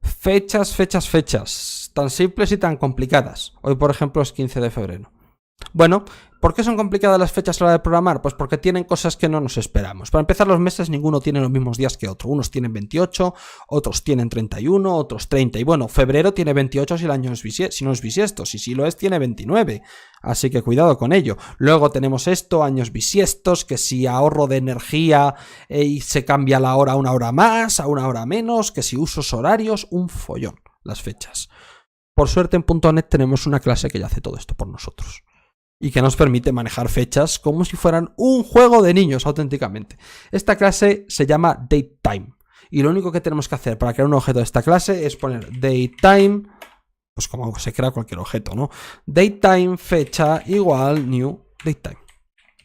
Fechas, fechas, fechas. Tan simples y tan complicadas. Hoy, por ejemplo, es 15 de febrero. Bueno, ¿por qué son complicadas las fechas a la hora de programar? Pues porque tienen cosas que no nos esperamos. Para empezar, los meses ninguno tiene los mismos días que otro. Unos tienen 28, otros tienen 31, otros 30. Y bueno, febrero tiene 28 si el año si no es bisiesto. Si lo es, tiene 29. Así que cuidado con ello. Luego tenemos años bisiestos, que si ahorro de energía y se cambia la hora a una hora más, a una hora menos, que si usos horarios, un follón las fechas. Por suerte en .NET tenemos una clase que ya hace todo esto por nosotros. Y que nos permite manejar fechas como si fueran un juego de niños auténticamente. Esta clase se llama DateTime. Y lo único que tenemos que hacer para crear un objeto de esta clase es poner DateTime, pues como se crea cualquier objeto, ¿no? DateTime fecha igual new DateTime.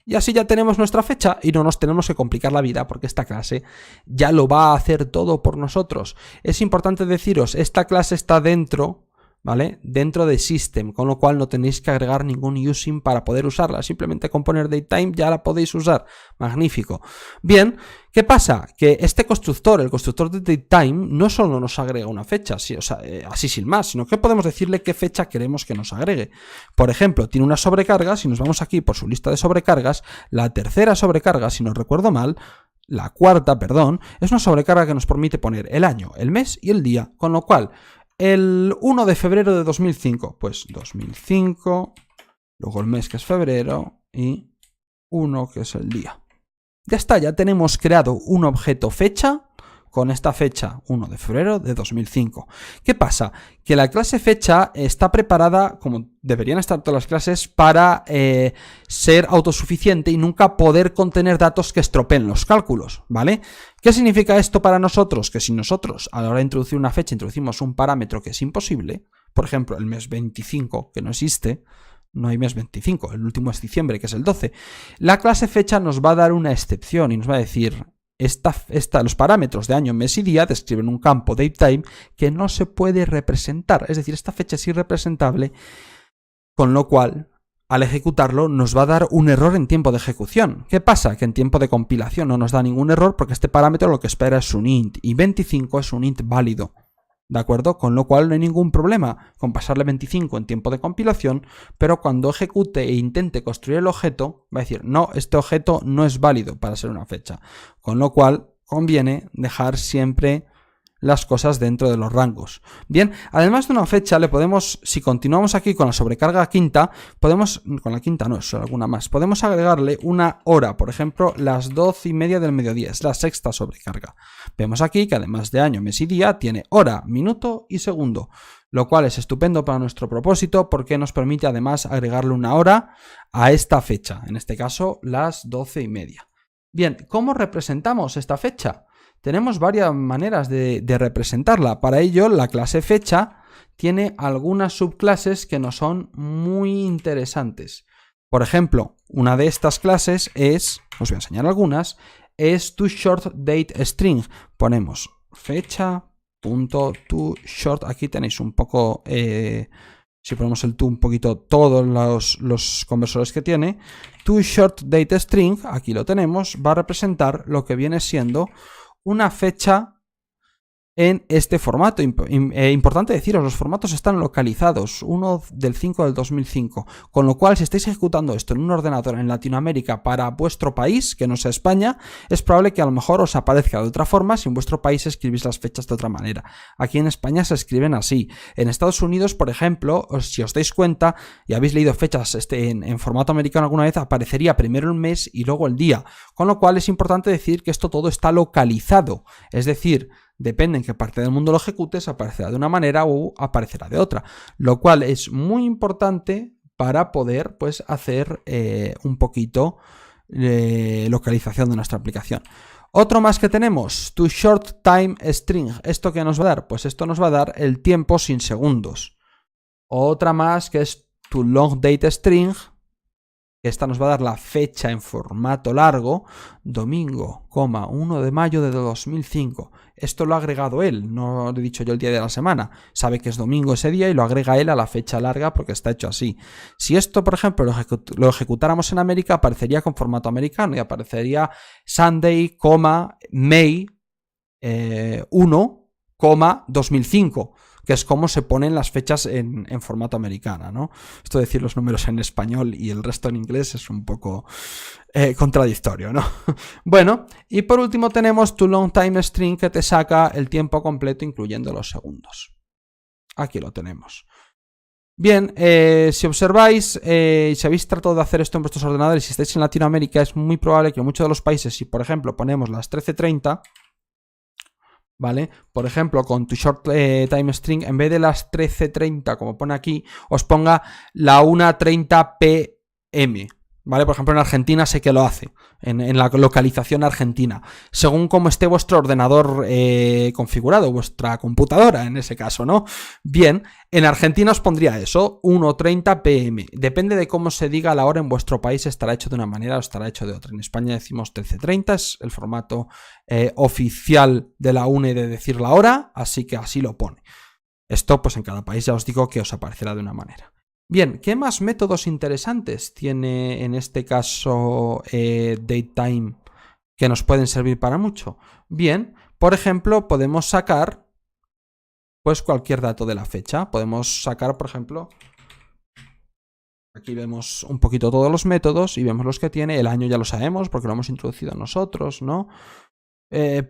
Y así ya tenemos nuestra fecha y no nos tenemos que complicar la vida porque esta clase ya lo va a hacer todo por nosotros. Es importante deciros, esta clase está dentro... ¿vale? Dentro de System, con lo cual no tenéis que agregar ningún using para poder usarla. Simplemente con poner DateTime ya la podéis usar. Magnífico. Bien, ¿qué pasa? Que este constructor, el constructor de DateTime, no solo nos agrega una fecha, así sin más, sino que podemos decirle qué fecha queremos que nos agregue. Por ejemplo, tiene una sobrecarga, si nos vamos aquí por su lista de sobrecargas, la tercera sobrecarga, si no recuerdo mal, la cuarta, perdón, es una sobrecarga que nos permite poner el año, el mes y el día, con lo cual... El 1 de febrero de 2005, pues 2005, luego el mes que es febrero y 1 que es el día. Ya está, ya tenemos creado un objeto fecha con esta fecha 1 de febrero de 2005. ¿Qué pasa? Que la clase fecha está preparada, como deberían estar todas las clases, para ser autosuficiente y nunca poder contener datos que estropeen los cálculos, ¿vale? ¿Qué significa esto para nosotros? Que si nosotros a la hora de introducir una fecha introducimos un parámetro que es imposible, por ejemplo el mes 25, que no existe, no hay mes 25, el último es diciembre, que es el 12, la clase fecha nos va a dar una excepción y nos va a decir... los parámetros de año, mes y día describen un campo DateTime que no se puede representar. Es decir, esta fecha es irrepresentable, con lo cual, al ejecutarlo, nos va a dar un error en tiempo de ejecución. ¿Qué pasa? Que en tiempo de compilación no nos da ningún error porque este parámetro lo que espera es un int y 25 es un int válido. ¿De acuerdo? Con lo cual no hay ningún problema con pasarle 25 en tiempo de compilación, pero cuando ejecute e intente construir el objeto, va a decir, no, este objeto no es válido para ser una fecha. Con lo cual conviene dejar siempre las cosas dentro de los rangos. Bien, además de una fecha, le podemos, si continuamos aquí con la sobrecarga quinta, podemos, con la quinta no, solo alguna más, podemos agregarle una hora, por ejemplo, las 12:30 del mediodía, es la sexta sobrecarga. Vemos aquí que además de año, mes y día, tiene hora, minuto y segundo, lo cual es estupendo para nuestro propósito porque nos permite además agregarle una hora a esta fecha, en este caso las 12:30. Bien, ¿cómo representamos esta fecha? Tenemos varias maneras de representarla. Para ello, la clase fecha tiene algunas subclases que nos son muy interesantes. Por ejemplo, una de estas clases es, os voy a enseñar algunas, es toShortDateString. Ponemos fecha.toShort, aquí tenéis un poco, si ponemos el to un poquito, todos los conversores que tiene. toShortDateString, aquí lo tenemos, va a representar lo que viene siendo una fecha en este formato. Importante deciros, los formatos están localizados, uno del 5 del 2005, con lo cual si estáis ejecutando esto en un ordenador en Latinoamérica para vuestro país, que no sea España, es probable que a lo mejor os aparezca de otra forma si en vuestro país escribís las fechas de otra manera. Aquí en España se escriben así. En Estados Unidos, por ejemplo, si os dais cuenta y habéis leído fechas en formato americano alguna vez, aparecería primero el mes y luego el día, con lo cual es importante decir que esto todo está localizado, es decir, depende en qué parte del mundo lo ejecutes, aparecerá de una manera o aparecerá de otra, lo cual es muy importante para poder pues hacer un poquito localización de nuestra aplicación. Otro más que tenemos, toShortTimeString. ¿Esto qué nos va a dar? Pues esto nos va a dar el tiempo sin segundos. Otra más que es toLongDateString. Esta nos va a dar la fecha en formato largo, domingo, 1 de mayo de 2005. Esto lo ha agregado él, no le he dicho yo el día de la semana. Sabe que es domingo ese día y lo agrega él a la fecha larga porque está hecho así. Si esto, por ejemplo, lo ejecutáramos en América, aparecería con formato americano y aparecería Sunday, May 1, 2005. Que es como se ponen las fechas en formato americana, ¿no? Esto de decir los números en español y el resto en inglés es un poco contradictorio, ¿no? Bueno, y por último tenemos tu long time string que te saca el tiempo completo incluyendo los segundos. Aquí lo tenemos. Bien, si observáis, si habéis tratado de hacer esto en vuestros ordenadores y si estáis en Latinoamérica, es muy probable que en muchos de los países, si por ejemplo ponemos las 13:30, ¿vale? Por ejemplo, con tu short time string, en vez de las 13:30, como pone aquí, os ponga la 1:30 p.m., ¿vale? Por ejemplo, en Argentina sé que lo hace, en la localización argentina, según cómo esté vuestro ordenador configurado, vuestra computadora en ese caso, ¿no? Bien, en Argentina os pondría eso, 1:30 p.m. Depende de cómo se diga la hora en vuestro país, estará hecho de una manera o estará hecho de otra. En España decimos 13:30, es el formato oficial de la UNE de decir la hora, así que así lo pone. Esto, pues en cada país ya os digo que os aparecerá de una manera. Bien, ¿qué más métodos interesantes tiene en este caso DateTime que nos pueden servir para mucho? Bien, por ejemplo, podemos sacar pues cualquier dato de la fecha. Podemos sacar, por ejemplo, aquí vemos un poquito todos los métodos y vemos los que tiene. El año ya lo sabemos porque lo hemos introducido nosotros, ¿no?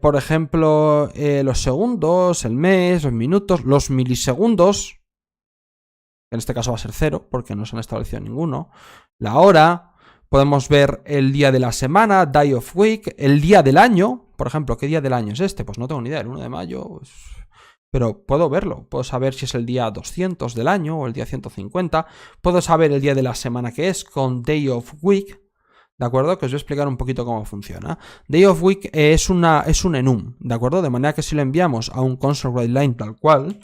Por ejemplo, los segundos, el mes, los minutos, los milisegundos. En este caso va a ser 0 porque no se han establecido ninguno. La hora, podemos ver el día de la semana, day of week, el día del año. Por ejemplo, ¿qué día del año es este? Pues no tengo ni idea, el 1 de mayo. Pues... pero puedo verlo, puedo saber si es el día 200 del año o el día 150. Puedo saber el día de la semana que es con day of week. ¿De acuerdo? Que os voy a explicar un poquito cómo funciona. Day of week es un enum, ¿de acuerdo? De manera que si lo enviamos a un console write line tal cual,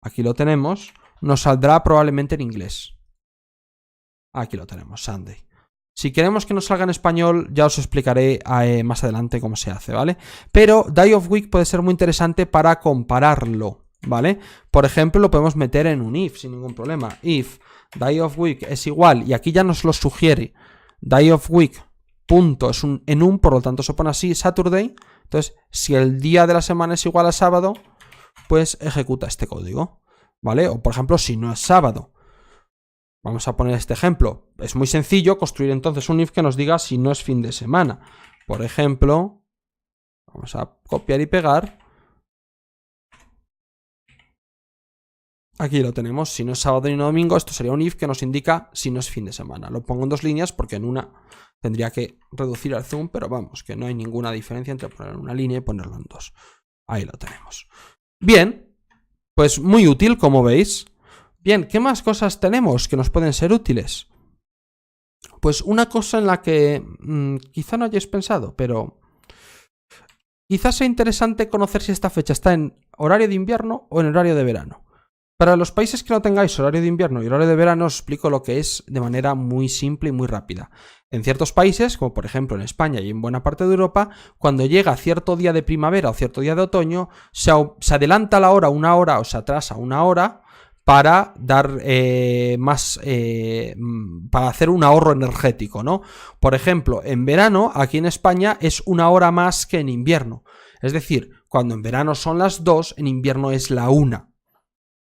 aquí lo tenemos, nos saldrá probablemente en inglés. Aquí lo tenemos, Sunday. Si queremos que nos salga en español, ya os explicaré más adelante cómo se hace, ¿vale? Pero Day of Week puede ser muy interesante para compararlo, ¿vale? Por ejemplo, lo podemos meter en un if sin ningún problema. If Day of Week es igual, y aquí ya nos lo sugiere, Day of Week, punto, es un enum, por lo tanto se pone así, Saturday. Entonces, si el día de la semana es igual a sábado, pues ejecuta este código, ¿vale? O por ejemplo, si no es sábado. Vamos a poner este ejemplo. Es muy sencillo construir entonces un if que nos diga si no es fin de semana. Por ejemplo, vamos a copiar y pegar. Aquí lo tenemos. Si no es sábado ni no domingo, esto sería un if que nos indica si no es fin de semana. Lo pongo en dos líneas porque en una tendría que reducir el zoom, pero vamos, que no hay ninguna diferencia entre ponerlo en una línea y ponerlo en dos. Ahí lo tenemos. Bien, pues muy útil, como veis. Bien, ¿qué más cosas tenemos que nos pueden ser útiles? Pues una cosa en la que quizá no hayáis pensado, pero quizás sea interesante conocer si esta fecha está en horario de invierno o en horario de verano. Para los países que no tengáis horario de invierno y horario de verano, os explico lo que es de manera muy simple y muy rápida. En ciertos países, como por ejemplo en España y en buena parte de Europa, cuando llega cierto día de primavera o cierto día de otoño, se adelanta la hora una hora o se atrasa una hora, para dar para hacer un ahorro energético, ¿no? Por ejemplo, en verano, aquí en España, es una hora más que en invierno. Es decir, cuando en verano son las 2, en invierno es la 1,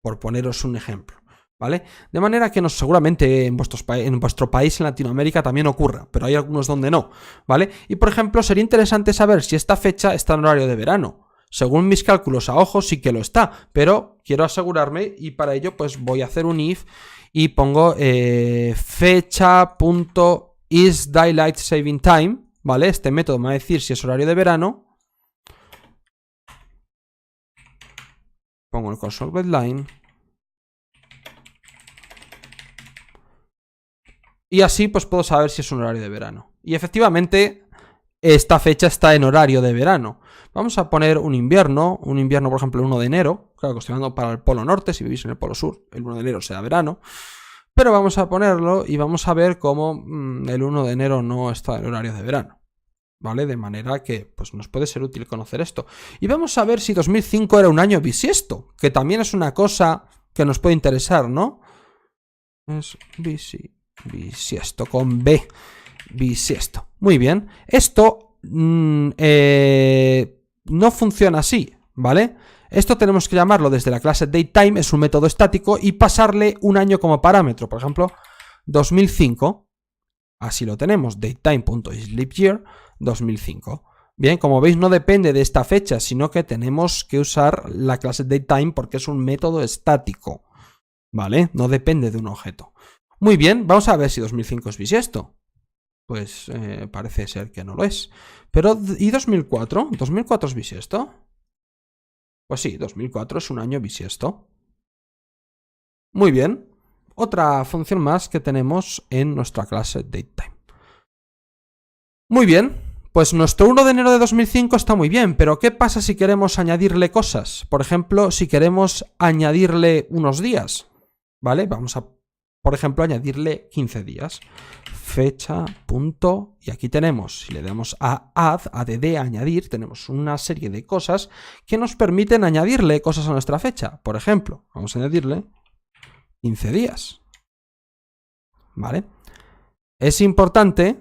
por poneros un ejemplo, ¿vale? De manera que seguramente en vuestro país, en Latinoamérica, también ocurra, pero hay algunos donde no, ¿vale? Y por ejemplo, sería interesante saber si esta fecha está en horario de verano. Según mis cálculos a ojo sí que lo está, pero quiero asegurarme y para ello pues voy a hacer un if y pongo fecha.isDaylightSavingTime, ¿vale? Este método me va a decir si es horario de verano. Pongo el console write line. Y así pues puedo saber si es un horario de verano. Y efectivamente esta fecha está en horario de verano. Vamos a poner un invierno por ejemplo el 1 de enero, claro que estoy hablando para el polo norte, si vivís en el polo sur, el 1 de enero será verano, Pero vamos a ponerlo y vamos a ver cómo el 1 de enero no está en horario de verano. ¿Vale? De manera que pues, nos puede ser útil conocer esto. Y vamos a ver si 2005 era un año bisiesto, que también es una cosa que nos puede interesar, ¿no? Es bisiesto, con B. Bisiesto. Muy bien. Esto no funciona así, ¿vale? Esto tenemos que llamarlo desde la clase datetime, es un método estático, y pasarle un año como parámetro. Por ejemplo, 2005. Así lo tenemos, datetime.isLeapYear 2005. Bien, como veis no depende de esta fecha, sino que tenemos que usar la clase datetime porque es un método estático, ¿vale? No depende de un objeto. Muy bien, vamos a ver si 2005 es bisiesto. Pues parece ser que no lo es. Pero, ¿y 2004? ¿2004 es bisiesto? Pues sí, 2004 es un año bisiesto. Muy bien. Otra función más que tenemos en nuestra clase datetime. Muy bien, pues nuestro 1 de enero de 2005 está muy bien, pero ¿qué pasa si queremos añadirle cosas? Por ejemplo, si queremos añadirle unos días, ¿vale? Vamos a, por ejemplo, añadirle 15 días. Fecha, punto, y aquí tenemos, si le damos a add, añadir, tenemos una serie de cosas que nos permiten añadirle cosas a nuestra fecha. Por ejemplo, vamos a añadirle 15 días, ¿vale? Es importante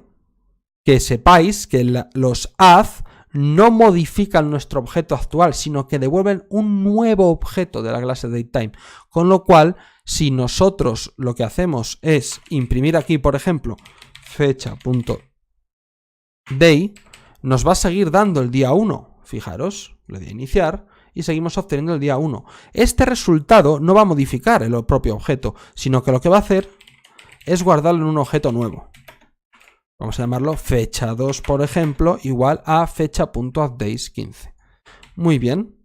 que sepáis que los add no modifican nuestro objeto actual, sino que devuelven un nuevo objeto de la clase datetime. Con lo cual, si nosotros lo que hacemos es imprimir aquí, por ejemplo, fecha.day, nos va a seguir dando el día 1. Fijaros, le doy a iniciar y seguimos obteniendo el día 1. Este resultado no va a modificar el propio objeto, sino que lo que va a hacer es guardarlo en un objeto nuevo. Vamos a llamarlo fecha2, por ejemplo, igual a fecha.addDays15. Muy bien.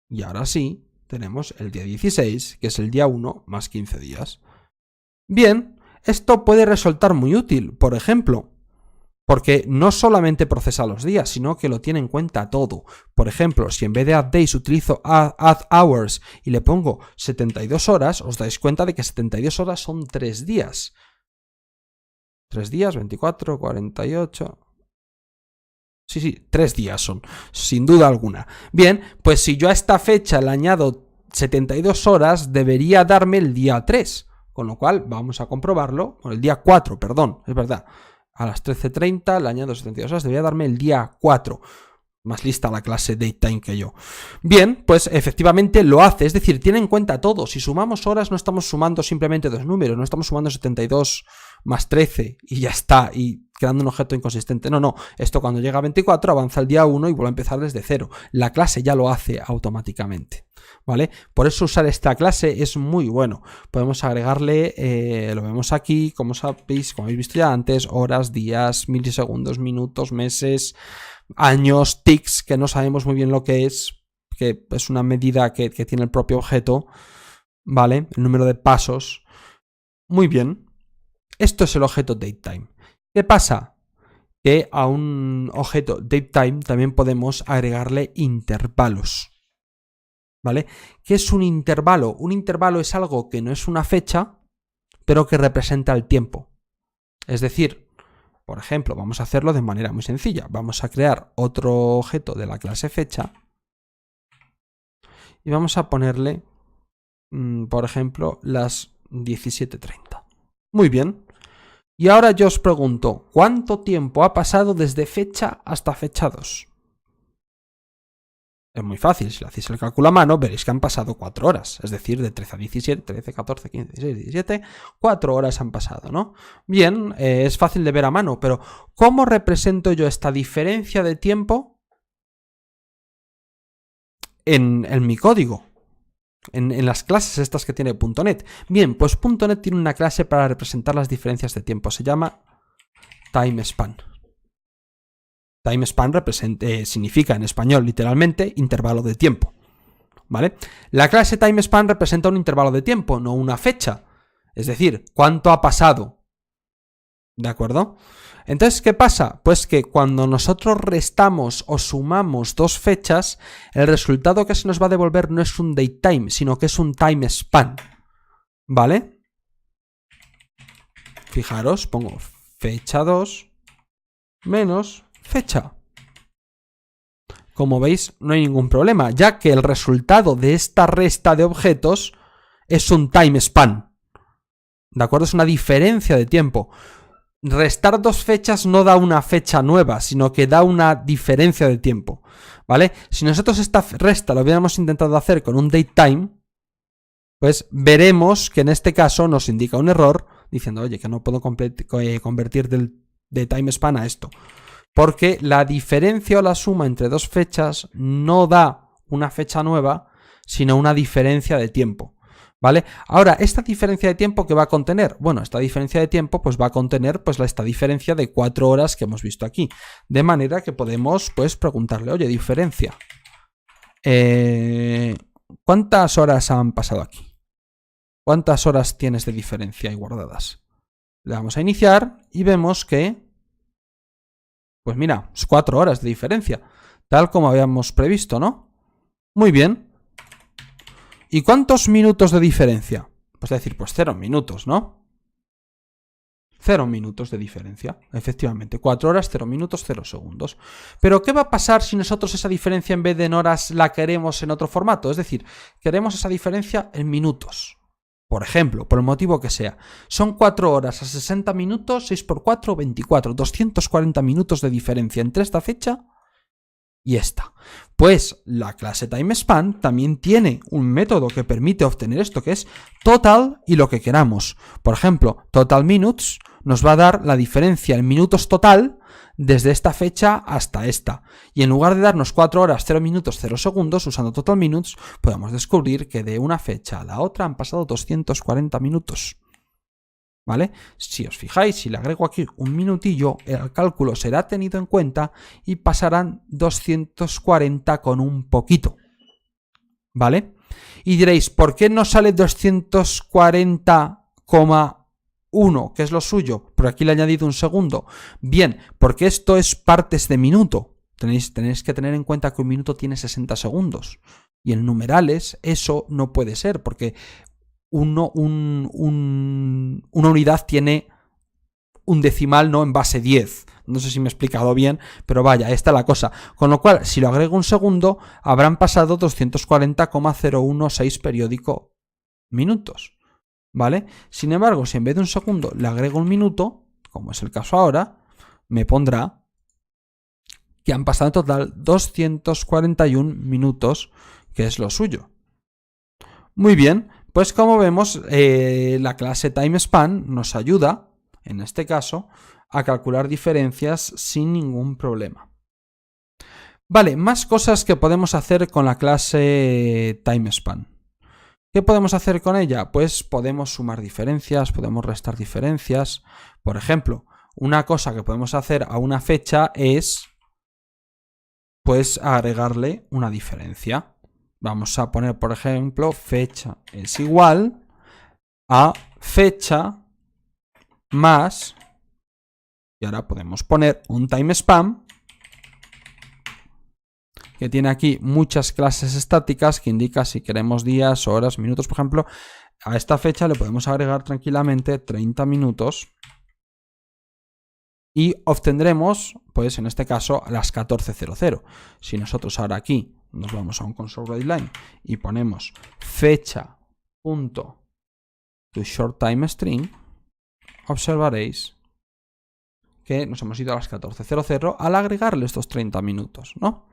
Y ahora sí, tenemos el día 16, que es el día 1 más 15 días. Bien, esto puede resultar muy útil, por ejemplo, porque no solamente procesa los días, sino que lo tiene en cuenta todo. Por ejemplo, si en vez de addDays utilizo addHours y le pongo 72 horas, os dais cuenta de que 72 horas son 3 días. 3 días, 24, 48... Sí, 3 días son, sin duda alguna. Bien, pues si yo a esta fecha le añado 72 horas, debería darme el día 3. Con lo cual, vamos a comprobarlo. Bueno, el día 4, perdón, es verdad. A las 13:30 le añado 72 horas, debería darme el día 4. Más lista la clase datetime que yo. Bien, pues efectivamente lo hace, es decir, tiene en cuenta todo. Si sumamos horas no estamos sumando simplemente dos números, no estamos sumando 72 más 13 y ya está, y creando un objeto inconsistente. No, esto cuando llega a 24 avanza el día 1 y vuelve a empezar desde 0. La clase ya lo hace automáticamente, ¿vale? Por eso usar esta clase es muy bueno. Podemos agregarle, lo vemos aquí, como sabéis, como habéis visto ya antes, horas, días, milisegundos, minutos, meses, años, ticks, que no sabemos muy bien lo que es una medida que tiene el propio objeto, ¿vale? El número de pasos. Muy bien. Esto es el objeto datetime. ¿Qué pasa? Que a un objeto datetime también podemos agregarle intervalos, ¿vale? ¿Qué es un intervalo? Un intervalo es algo que no es una fecha, pero que representa el tiempo. Es decir, por ejemplo, vamos a hacerlo de manera muy sencilla. Vamos a crear otro objeto de la clase fecha y vamos a ponerle, por ejemplo, las 17:30. Muy bien. Y ahora yo os pregunto, ¿cuánto tiempo ha pasado desde fecha hasta fecha 2? Es muy fácil, si le hacéis el cálculo a mano, veréis que han pasado 4 horas. Es decir, de 13 a 17, 13, 14, 15, 16, 17, 4 horas han pasado, ¿no? Bien, es fácil de ver a mano, pero ¿cómo represento yo esta diferencia de tiempo en mi código? En las clases estas que tiene .NET. Bien, pues .NET tiene una clase para representar las diferencias de tiempo. Se llama TimeSpan. TimeSpan significa en español literalmente intervalo de tiempo, ¿vale? La clase TimeSpan representa un intervalo de tiempo, no una fecha. Es decir, ¿cuánto ha pasado? ¿De acuerdo? Entonces, ¿qué pasa? Pues que cuando nosotros restamos o sumamos dos fechas, el resultado que se nos va a devolver no es un datetime, sino que es un TimeSpan, ¿Vale? Fijaros, pongo fecha 2 menos fecha. Como veis, no hay ningún problema, ya que el resultado de esta resta de objetos es un time span. ¿De acuerdo? Es una diferencia de tiempo. Restar dos fechas no da una fecha nueva, sino que da una diferencia de tiempo. ¿Vale? Si nosotros esta resta lo hubiéramos intentado hacer con un datetime, pues veremos que en este caso nos indica un error diciendo, oye, que no puedo convertir de time span a esto. Porque la diferencia o la suma entre dos fechas no da una fecha nueva, sino una diferencia de tiempo. ¿Vale? Ahora, ¿esta diferencia de tiempo qué va a contener? Bueno, esta diferencia de tiempo pues va a contener pues esta diferencia de 4 horas que hemos visto aquí. De manera que podemos pues preguntarle, oye, diferencia. ¿Cuántas horas han pasado aquí? ¿Cuántas horas tienes de diferencia ahí guardadas? Le damos a iniciar y vemos que pues mira, es 4 horas de diferencia, tal como habíamos previsto, ¿no? Muy bien. ¿Y cuántos minutos de diferencia? Pues decir, pues 0 minutos, ¿no? 0 minutos de diferencia, efectivamente. 4 horas, 0 minutos, 0 segundos. Pero ¿qué va a pasar si nosotros esa diferencia en vez de en horas la queremos en otro formato? Es decir, queremos esa diferencia en minutos. Por ejemplo, por el motivo que sea. Son 4 horas a 60 minutos, 6 por 4, 24. 240 minutos de diferencia entre esta fecha y esta. Pues la clase TimeSpan también tiene un método que permite obtener esto, que es total y lo que queramos. Por ejemplo, total minutes nos va a dar la diferencia en minutos total desde esta fecha hasta esta. Y en lugar de darnos 4 horas, 0 minutos, 0 segundos, usando total minutes, podemos descubrir que de una fecha a la otra han pasado 240 minutos. ¿Vale? Si os fijáis, si le agrego aquí un minutillo, el cálculo será tenido en cuenta y pasarán 240 con un poquito. ¿Vale? Y diréis, ¿por qué no sale 240,1, que es lo suyo? Pero aquí le he añadido un segundo. Bien, porque esto es partes de minuto. Tenéis que tener en cuenta que un minuto tiene 60 segundos. Y en numerales eso no puede ser, porque una unidad tiene un decimal, no en base 10. No sé si me he explicado bien, pero vaya, esta es la cosa. Con lo cual, si lo agrego un segundo, habrán pasado 240,016 periódico minutos. ¿Vale? Sin embargo, si en vez de un segundo le agrego un minuto, como es el caso ahora, me pondrá que han pasado en total 241 minutos, que es lo suyo. Muy bien, pues como vemos, la clase TimeSpan nos ayuda, en este caso, a calcular diferencias sin ningún problema. Vale, más cosas que podemos hacer con la clase TimeSpan. ¿Qué podemos hacer con ella? Pues podemos sumar diferencias, podemos restar diferencias. Por ejemplo, una cosa que podemos hacer a una fecha es pues agregarle una diferencia. Vamos a poner, por ejemplo, fecha es igual a fecha más, y ahora podemos poner un timespan que tiene aquí muchas clases estáticas que indica si queremos días, horas, minutos, por ejemplo. A esta fecha le podemos agregar tranquilamente 30 minutos y obtendremos, pues en este caso, a las 14:00. Si nosotros ahora aquí nos vamos a un console.writeLine y ponemos fecha.toShortTimeString, observaréis que nos hemos ido a las 14:00 al agregarle estos 30 minutos, ¿no?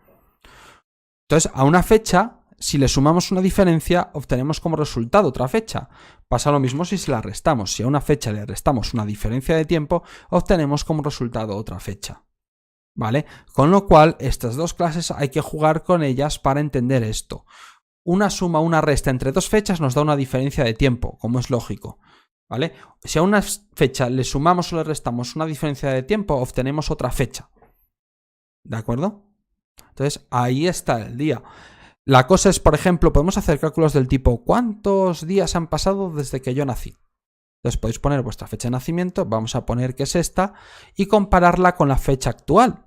Entonces, a una fecha, si le sumamos una diferencia, obtenemos como resultado otra fecha. Pasa lo mismo si se la restamos. Si a una fecha le restamos una diferencia de tiempo, obtenemos como resultado otra fecha. ¿Vale? Con lo cual, estas dos clases hay que jugar con ellas para entender esto. Una suma, una resta entre dos fechas nos da una diferencia de tiempo, como es lógico. ¿Vale? Si a una fecha le sumamos o le restamos una diferencia de tiempo, obtenemos otra fecha. ¿De acuerdo? Entonces, ahí está el día. La cosa es, por ejemplo, podemos hacer cálculos del tipo ¿cuántos días han pasado desde que yo nací? Entonces podéis poner vuestra fecha de nacimiento, vamos a poner que es esta, y compararla con la fecha actual.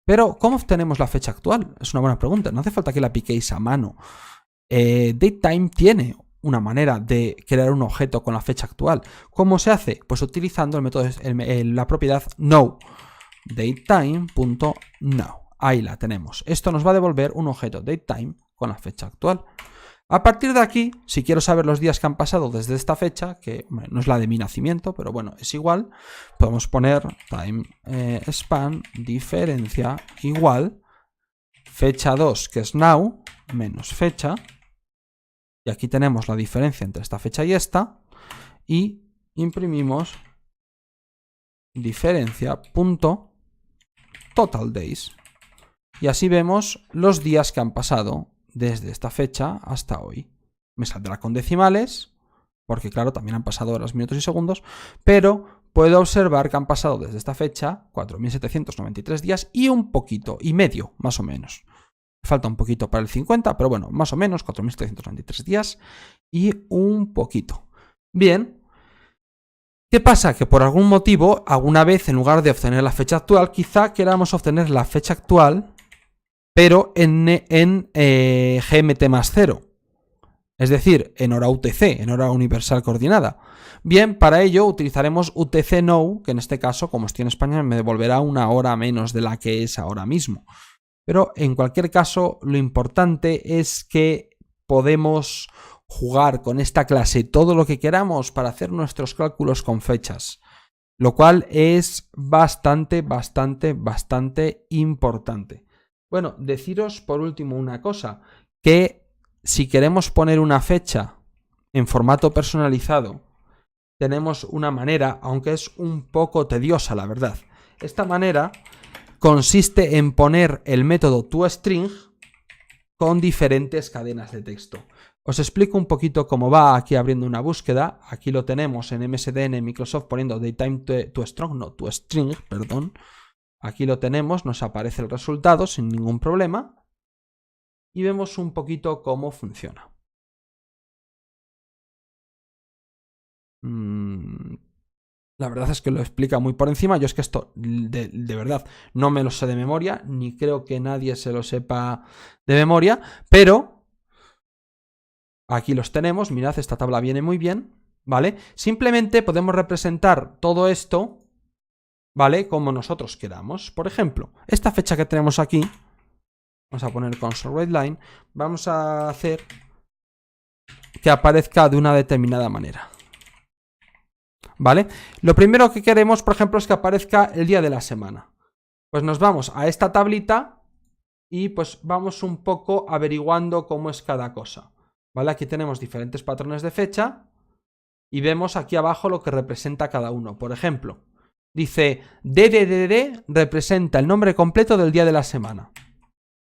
Pero, ¿cómo obtenemos la fecha actual? Es una buena pregunta, no hace falta que la piquéis a mano. DateTime tiene una manera de crear un objeto con la fecha actual. ¿Cómo se hace? Pues utilizando el método, la propiedad now, datetime.now. Ahí la tenemos. Esto nos va a devolver un objeto datetime con la fecha actual. A partir de aquí, si quiero saber los días que han pasado desde esta fecha, que no es la de mi nacimiento, pero bueno, es igual, podemos poner time span diferencia igual fecha 2, que es now, menos fecha. Y aquí tenemos la diferencia entre esta fecha y esta. Y imprimimos diferencia.total days. Y así vemos los días que han pasado desde esta fecha hasta hoy. Me saldrá con decimales, porque claro, también han pasado horas, minutos y segundos, pero puedo observar que han pasado desde esta fecha 4.793 días y un poquito, y medio, más o menos. Falta un poquito para el 50, pero bueno, más o menos 4.793 días y un poquito. Bien. ¿Qué pasa? Que por algún motivo, alguna vez en lugar de obtener la fecha actual, quizá queramos obtener la fecha actual, pero en GMT más 0. Es decir, en hora UTC, en hora universal coordinada. Bien, para ello utilizaremos UTC now, que en este caso, como estoy en España, me devolverá una hora menos de la que es ahora mismo. Pero en cualquier caso, lo importante es que podemos jugar con esta clase todo lo que queramos para hacer nuestros cálculos con fechas, lo cual es bastante importante. Bueno, deciros por último una cosa, que si queremos poner una fecha en formato personalizado, tenemos una manera, aunque es un poco tediosa, la verdad. Esta manera consiste en poner el método toString con diferentes cadenas de texto. Os explico un poquito cómo va aquí abriendo una búsqueda. Aquí lo tenemos en MSDN, en Microsoft, poniendo toString, perdón. Aquí lo tenemos, nos aparece el resultado sin ningún problema. Y vemos un poquito cómo funciona. La verdad es que lo explica muy por encima. Yo es que esto, de verdad, no me lo sé de memoria, ni creo que nadie se lo sepa de memoria, pero aquí los tenemos. Mirad, esta tabla viene muy bien, ¿vale? Simplemente podemos representar todo esto, ¿vale? Como nosotros queramos. Por ejemplo, esta fecha que tenemos aquí, vamos a poner console.writeLine, vamos a hacer que aparezca de una determinada manera. ¿Vale? Lo primero que queremos, por ejemplo, es que aparezca el día de la semana. Pues nos vamos a esta tablita y pues vamos un poco averiguando cómo es cada cosa. ¿Vale? Aquí tenemos diferentes patrones de fecha y vemos aquí abajo lo que representa cada uno. Por ejemplo, dice DDDD representa el nombre completo del día de la semana.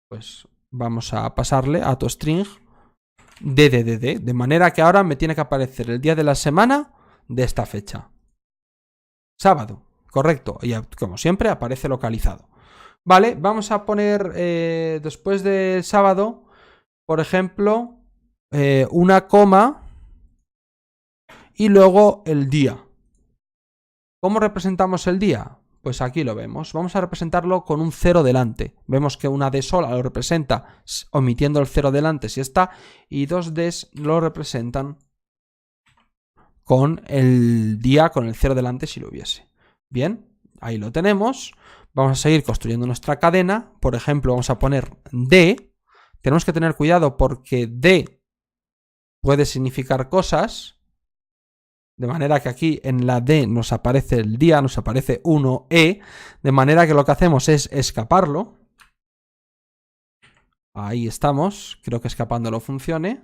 Pues vamos a pasarle a toString DDDD, de manera que ahora me tiene que aparecer el día de la semana de esta fecha. Sábado, correcto, y como siempre aparece localizado. Vale, vamos a poner después del sábado, por ejemplo, una coma y luego el día. ¿Cómo representamos el día? Pues aquí lo vemos. Vamos a representarlo con un 0 delante. Vemos que una D sola lo representa omitiendo el 0 delante si está, y dos Ds lo representan con el día con el 0 delante si lo hubiese. Bien, ahí lo tenemos. Vamos a seguir construyendo nuestra cadena. Por ejemplo, vamos a poner D. Tenemos que tener cuidado porque D puede significar cosas. De manera que aquí en la D nos aparece el día, nos aparece 1E. De manera que lo que hacemos es escaparlo. Ahí estamos. Creo que escapándolo funcione.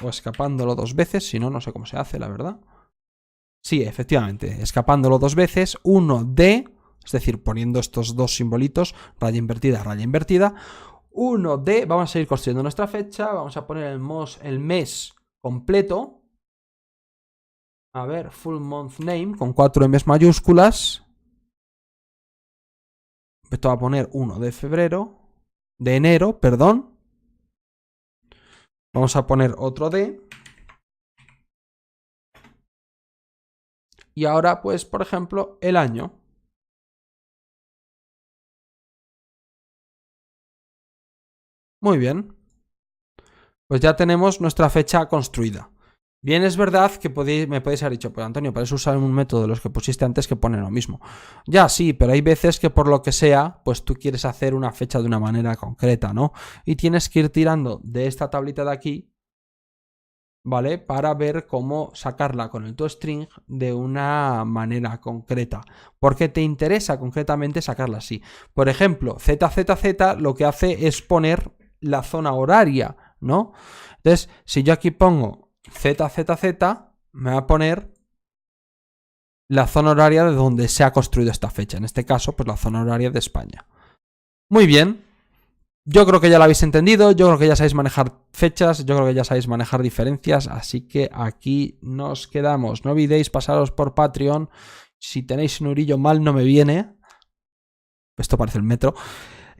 O escapándolo dos veces, si no, no sé cómo se hace, la verdad. Sí, efectivamente, escapándolo dos veces, 1D, es decir, poniendo estos dos simbolitos, raya invertida, 1D, vamos a seguir construyendo nuestra fecha, vamos a poner el mes completo, a ver, full month name, con 4 M's mayúsculas, esto va a poner 1 de enero, perdón, vamos a poner otro D. Y ahora, pues, por ejemplo, el año. Muy bien. pues ya tenemos nuestra fecha construida. Bien, es verdad que me podéis haber dicho, pues Antonio, puedes usar un método de los que pusiste antes que pone lo mismo. Ya, sí, pero hay veces que por lo que sea, pues tú quieres hacer una fecha de una manera concreta, ¿no? Y tienes que ir tirando de esta tablita de aquí, ¿vale? Para ver cómo sacarla con el toString de una manera concreta. Porque te interesa concretamente sacarla así. Por ejemplo, ZZZ lo que hace es poner la zona horaria, ¿no? Entonces, si yo aquí pongo ZZZ, me va a poner la zona horaria de donde se ha construido esta fecha. En este caso, pues la zona horaria de España. Muy bien. Yo creo que ya lo habéis entendido, yo creo que ya sabéis manejar fechas, yo creo que ya sabéis manejar diferencias, así que aquí nos quedamos. No olvidéis pasaros por Patreon. Si tenéis un eurillo mal no me viene. Esto parece el metro.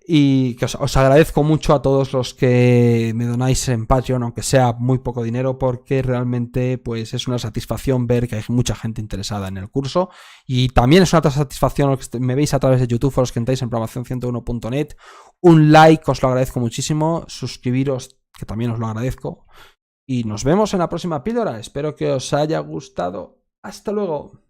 Y que os agradezco mucho a todos los que me donáis en Patreon, aunque sea muy poco dinero, porque realmente pues es una satisfacción ver que hay mucha gente interesada en el curso. Y también es una satisfacción los que me veis a través de YouTube o los que entráis en programación101.net. Un like, os lo agradezco muchísimo. Suscribiros, que también os lo agradezco. Y nos vemos en la próxima píldora. Espero que os haya gustado. Hasta luego.